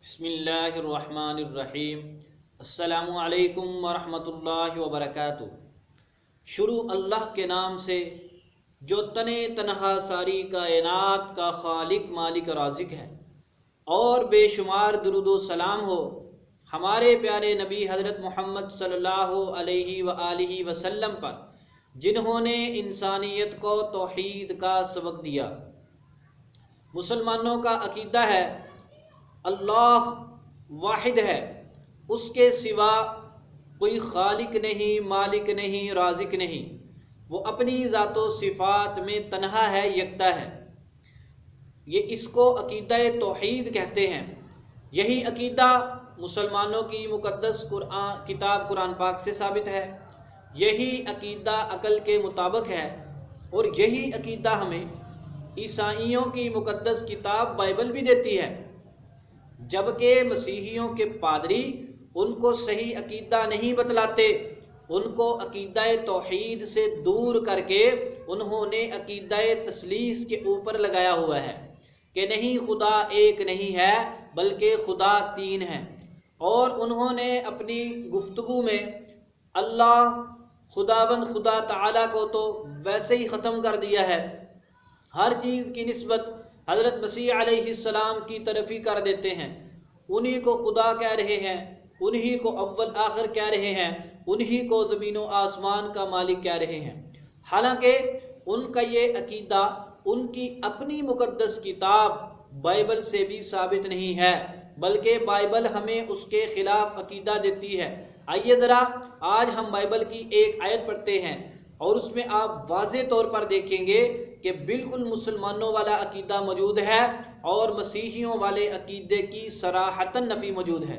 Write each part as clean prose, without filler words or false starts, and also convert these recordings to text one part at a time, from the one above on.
بسم اللہ الرحمن الرحیم۔ السلام علیکم ورحمۃ اللہ وبرکاتہ۔ شروع اللہ کے نام سے جو تنہا ساری کائنات کا خالق مالک رازق ہے، اور بے شمار درود و سلام ہو ہمارے پیارے نبی حضرت محمد صلی اللہ علیہ وآلہ وسلم پر، جنہوں نے انسانیت کو توحید کا سبق دیا۔ مسلمانوں کا عقیدہ ہے اللہ واحد ہے، اس کے سوا کوئی خالق نہیں، مالک نہیں، رازق نہیں۔ وہ اپنی ذات و صفات میں تنہا ہے، یکتا ہے۔ یہ اس کو عقیدہ توحید کہتے ہیں۔ یہی عقیدہ مسلمانوں کی مقدس کتاب قرآن پاک سے ثابت ہے۔ یہی عقیدہ عقل کے مطابق ہے، اور یہی عقیدہ ہمیں عیسائیوں کی مقدس کتاب بائبل بھی دیتی ہے، جبکہ مسیحیوں کے پادری ان کو صحیح عقیدہ نہیں بتلاتے۔ ان کو عقیدہ توحید سے دور کر کے انہوں نے عقیدہ تثلیث کے اوپر لگایا ہوا ہے کہ نہیں، خدا ایک نہیں ہے بلکہ خدا تین ہے۔ اور انہوں نے اپنی گفتگو میں اللہ خداوند خدا تعالیٰ کو تو ویسے ہی ختم کر دیا ہے، ہر چیز کی نسبت حضرت مسیح علیہ السلام کی طرف ہی کر دیتے ہیں۔ انہی کو خدا کہہ رہے ہیں، انہی کو اول آخر کہہ رہے ہیں، انہی کو زمین و آسمان کا مالک کہہ رہے ہیں، حالانکہ ان کا یہ عقیدہ ان کی اپنی مقدس کتاب بائبل سے بھی ثابت نہیں ہے، بلکہ بائبل ہمیں اس کے خلاف عقیدہ دیتی ہے۔ آئیے ذرا آج ہم بائبل کی ایک آیت پڑھتے ہیں، اور اس میں آپ واضح طور پر دیکھیں گے کہ بالکل مسلمانوں والا عقیدہ موجود ہے اور مسیحیوں والے عقیدے کی صراحتاً نفی موجود ہے۔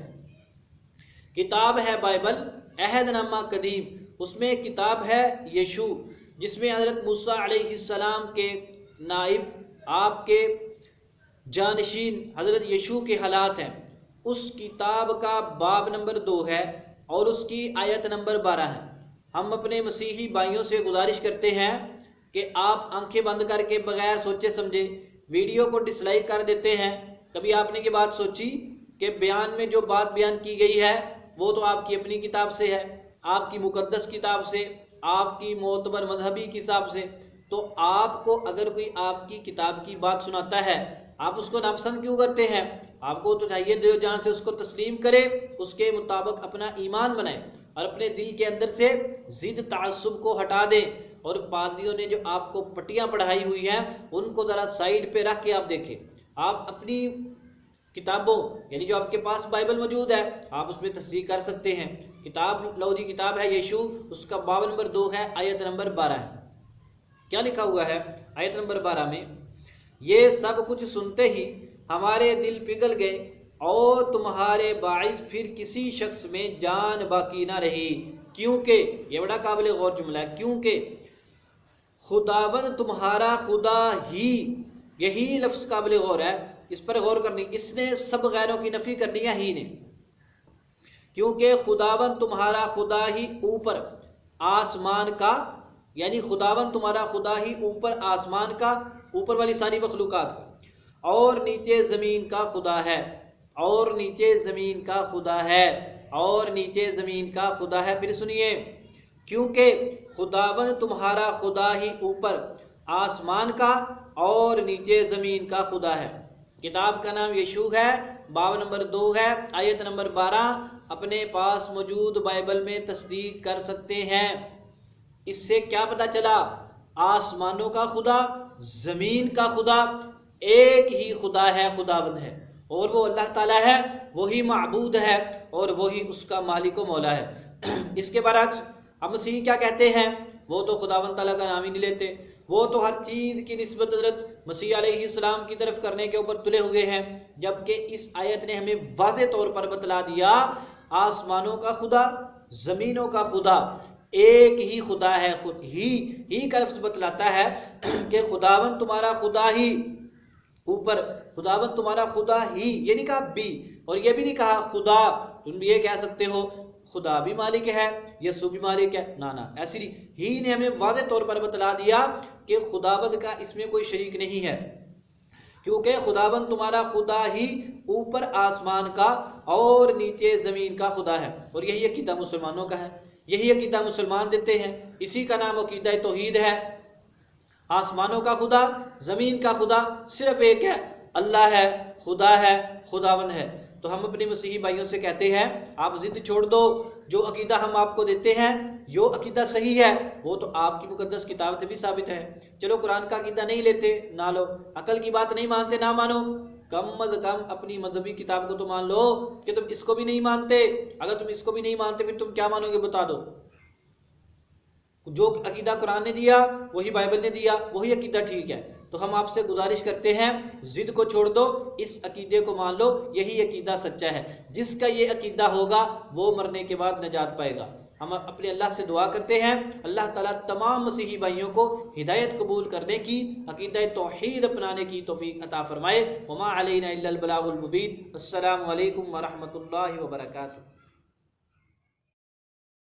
کتاب ہے بائبل، عہد نامہ قدیم، اس میں کتاب ہے یشوع، جس میں حضرت موسیٰ علیہ السلام کے نائب، آپ کے جانشین حضرت یشوع کے حالات ہیں۔ اس کتاب کا باب نمبر 2 ہے اور اس کی آیت نمبر 12 ہے۔ ہم اپنے مسیحی بھائیوں سے گزارش کرتے ہیں کہ آپ آنکھیں بند کر کے بغیر سوچے سمجھے ویڈیو کو ڈس لائک کر دیتے ہیں۔ کبھی آپ نے یہ بات سوچی کہ بیان میں جو بات بیان کی گئی ہے وہ تو آپ کی اپنی کتاب سے ہے، آپ کی مقدس کتاب سے، آپ کی معتبر مذہبی کتاب سے، تو آپ کو اگر کوئی آپ کی کتاب کی بات سناتا ہے، آپ اس کو ناپسند کیوں کرتے ہیں؟ آپ کو تو چاہیے دل و جان سے اس کو تسلیم کرے، اس کے مطابق اپنا ایمان بنائے، اور اپنے دل کے اندر سے ضد تعصب کو ہٹا دیں۔ اور پادریوں نے جو آپ کو پٹیاں پڑھائی ہوئی ہیں ان کو ذرا سائیڈ پہ رکھ کے آپ دیکھیں۔ آپ اپنی کتابوں، یعنی جو آپ کے پاس بائبل موجود ہے، آپ اس میں تصدیق کر سکتے ہیں۔ کتاب لو جی، کتاب ہے یشوع، اس کا باب نمبر 2 ہے، آیت نمبر 12 ہے۔ کیا لکھا ہوا ہے آیت نمبر 12 میں؟ یہ سب کچھ سنتے ہی ہمارے دل پگھل گئے، اور تمہارے باعث پھر کسی شخص میں جان باقی نہ رہی، کیونکہ یہ بڑا قابل غور جملہ ہے، کیونکہ خداوند تمہارا خدا ہی، یہی لفظ قابل غور ہے، اس پر غور کرنی، اس نے سب غیروں کی نفی کرنی ہے، ہی نے، کیونکہ خداوند تمہارا خدا ہی اوپر آسمان کا، یعنی خداوند تمہارا خدا ہی اوپر آسمان کا، اوپر والی ساری مخلوقات کا، اور نیچے زمین کا خدا ہے، اور نیچے زمین کا خدا ہے، اور نیچے زمین کا خدا ہے۔ پھر سنیے، کیونکہ خداوند تمہارا خدا ہی اوپر آسمان کا اور نیچے زمین کا خدا ہے۔ کتاب کا نام یشوع ہے، باب نمبر 2 ہے، آیت نمبر 12 اپنے پاس موجود بائبل میں تصدیق کر سکتے ہیں۔ اس سے کیا پتہ چلا؟ آسمانوں کا خدا، زمین کا خدا، ایک ہی خدا ہے، خداوند ہے، اور وہ اللہ تعالیٰ ہے، وہی معبود ہے، اور وہی اس کا مالک و مولا ہے۔ اس کے برعکس اب مسیح کیا کہتے ہیں؟ وہ تو خداوند تعالیٰ کا نام ہی نہیں لیتے، وہ تو ہر چیز کی نسبت حضرت مسیح علیہ السلام کی طرف کرنے کے اوپر تلے ہوئے ہیں، جبکہ اس آیت نے ہمیں واضح طور پر بتلا دیا آسمانوں کا خدا، زمینوں کا خدا، ایک ہی خدا ہے۔ خود ہی کا لفظ بتلاتا ہے کہ خداوند تمہارا خدا ہی اوپر، خداوند تمہارا خدا ہی، یہ نہیں کہا بھی، اور یہ بھی نہیں کہا خدا، تم یہ کہہ سکتے ہو خدا بھی مالک ہے، یسوع بھی مالک ہے، نہ ایسی نہیں۔ ہی نے ہمیں واضح طور پر بتلا دیا کہ خداوند کا اس میں کوئی شریک نہیں ہے، کیونکہ خداوند تمہارا خدا ہی اوپر آسمان کا اور نیچے زمین کا خدا ہے۔ اور یہی عقیدہ مسلمانوں کا ہے، یہی عقیدہ مسلمان دیتے ہیں، اسی کا نام عقیدہ توحید ہے۔ آسمانوں کا خدا، زمین کا خدا صرف ایک ہے، اللہ ہے، خدا ہے، خداوند ہے۔ تو ہم اپنے مسیحی بھائیوں سے کہتے ہیں آپ ضد چھوڑ دو، جو عقیدہ ہم آپ کو دیتے ہیں جو عقیدہ صحیح ہے وہ تو آپ کی مقدس کتاب سے بھی ثابت ہے۔ چلو قرآن کا عقیدہ نہیں لیتے نہ لو، عقل کی بات نہیں مانتے نہ مانو، کم از کم اپنی مذہبی کتاب کو تو مان لو کہ تم اس کو بھی نہیں مانتے۔ اگر تم اس کو بھی نہیں مانتے پھر تم کیا مانو گے بتا دو۔ جو عقیدہ قرآن نے دیا وہی بائبل نے دیا، وہی عقیدہ ٹھیک ہے۔ تو ہم آپ سے گزارش کرتے ہیں ضد کو چھوڑ دو، اس عقیدے کو مان لو، یہی عقیدہ سچا ہے۔ جس کا یہ عقیدہ ہوگا وہ مرنے کے بعد نجات پائے گا۔ ہم اپنے اللہ سے دعا کرتے ہیں اللہ تعالیٰ تمام مسیحی بھائیوں کو ہدایت قبول کرنے کی، عقیدہ توحید اپنانے کی توفیق عطا فرمائے۔ وما علینا الا البلاغ المبین۔ السلام علیکم ورحمۃ اللہ وبرکاتہ۔